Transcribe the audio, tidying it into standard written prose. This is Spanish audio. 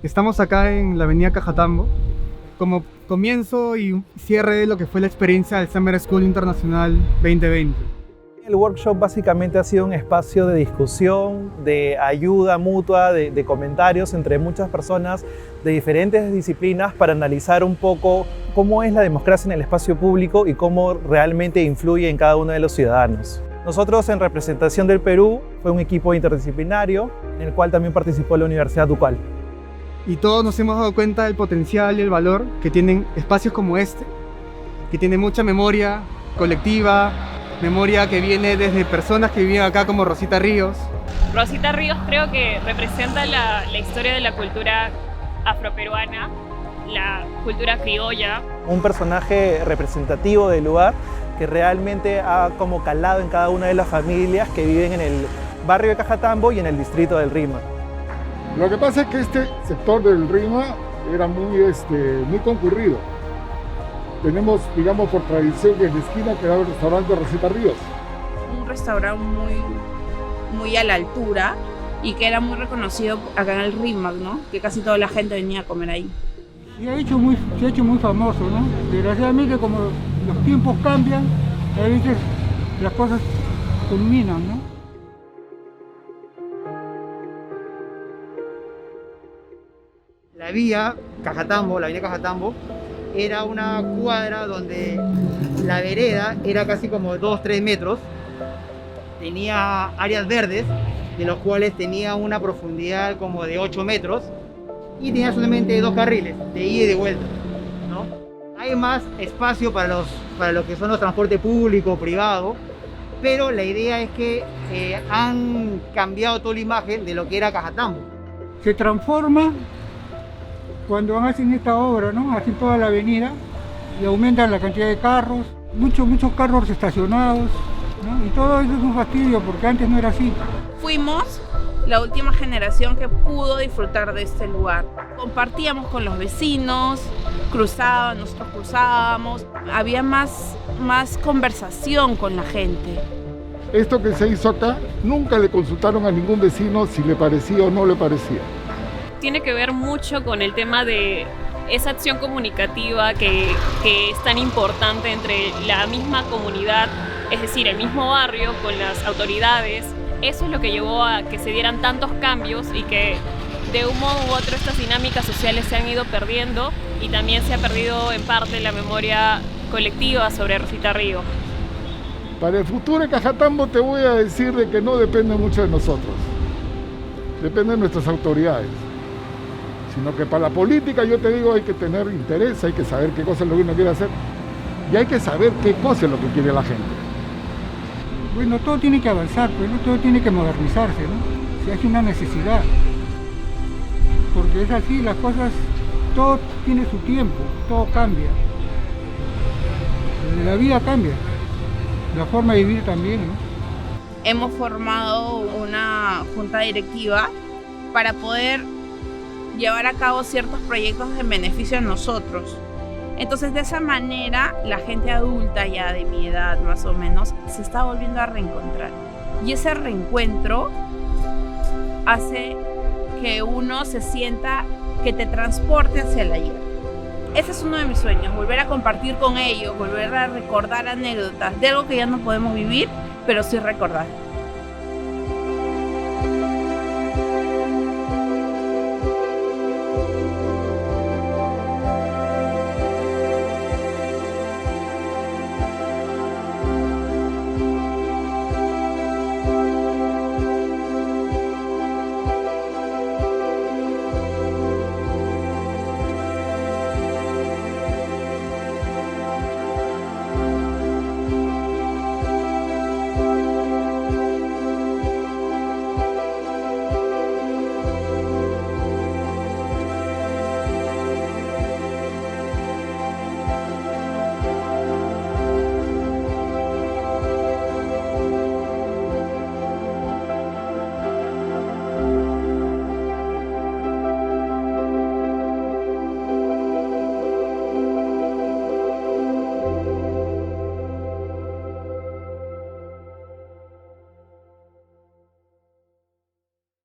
Estamos acá en la avenida Cajatambo, como comienzo y cierre de lo que fue la experiencia del Summer School Internacional 2020. El workshop básicamente ha sido un espacio de discusión, de ayuda mutua, de comentarios entre muchas personas de diferentes disciplinas para analizar un poco cómo es la democracia en el espacio público y cómo realmente influye en cada uno de los ciudadanos. Nosotros, en representación del Perú, fue un equipo interdisciplinario en el cual también participó la Universidad Ducal. Y todos nos hemos dado cuenta del potencial y el valor que tienen espacios como este, que tienen mucha memoria colectiva, memoria que viene desde personas que viven acá como Rosita Ríos. Rosita Ríos creo que representa la historia de la cultura afroperuana, la cultura criolla. Un personaje representativo del lugar que realmente ha como calado en cada una de las familias que viven en el barrio de Cajatambo y en el distrito del Rima. Lo que pasa es que este sector del Rima era muy concurrido. Tenemos, digamos, por tradición que en la esquina quedaba el restaurante Rosita Ríos. Un restaurante muy a la altura y que era muy reconocido acá en el Rima, ¿no? Que casi toda la gente venía a comer ahí. Se ha hecho muy famoso, ¿no? Desgraciadamente, como los tiempos cambian, a veces las cosas culminan, ¿no? La vía Cajatambo, la avenida Cajatambo, era una cuadra donde la vereda era casi como 2-3 metros. Tenía áreas verdes, de los cuales tenía una profundidad como de 8 metros y tenía solamente 2 carriles, de ida y de vuelta, ¿no? Hay más espacio para lo que son los transportes público, privado, pero la idea es que han cambiado toda la imagen de lo que era Cajatambo. Se transforma cuando hacen esta obra, ¿no? Hacen toda la avenida y aumentan la cantidad de carros, muchos carros estacionados, ¿no? Y todo eso es un fastidio porque antes no era así. Fuimos la última generación que pudo disfrutar de este lugar. Compartíamos con los vecinos, nosotros cruzábamos, había más conversación con la gente. Esto que se hizo acá, nunca le consultaron a ningún vecino si le parecía o no le parecía. Tiene que ver mucho con el tema de esa acción comunicativa que es tan importante entre la misma comunidad, es decir, el mismo barrio con las autoridades. Eso es lo que llevó a que se dieran tantos cambios y que de un modo u otro estas dinámicas sociales se han ido perdiendo y también se ha perdido en parte la memoria colectiva sobre Rosita Ríos. Para el futuro de Cajatambo te voy a decir de que no depende mucho de nosotros, depende de nuestras autoridades. Sino que para la política, yo te digo, hay que tener interés, hay que saber qué cosa es lo que uno quiere hacer y hay que saber qué cosa es lo que quiere la gente. Bueno, todo tiene que avanzar, pues, ¿no? Todo tiene que modernizarse, ¿no? Si hay una necesidad, porque es así, las cosas, todo tiene su tiempo, todo cambia. La vida cambia, la forma de vivir también, ¿no? Hemos formado una junta directiva para poder llevar a cabo ciertos proyectos en beneficio de nosotros. Entonces, de esa manera, la gente adulta ya de mi edad, más o menos, se está volviendo a reencontrar. Y ese reencuentro hace que uno se sienta que te transporte hacia el ayer. ese es uno de mis sueños, volver a compartir con ellos, volver a recordar anécdotas de algo que ya no podemos vivir, pero sí recordar.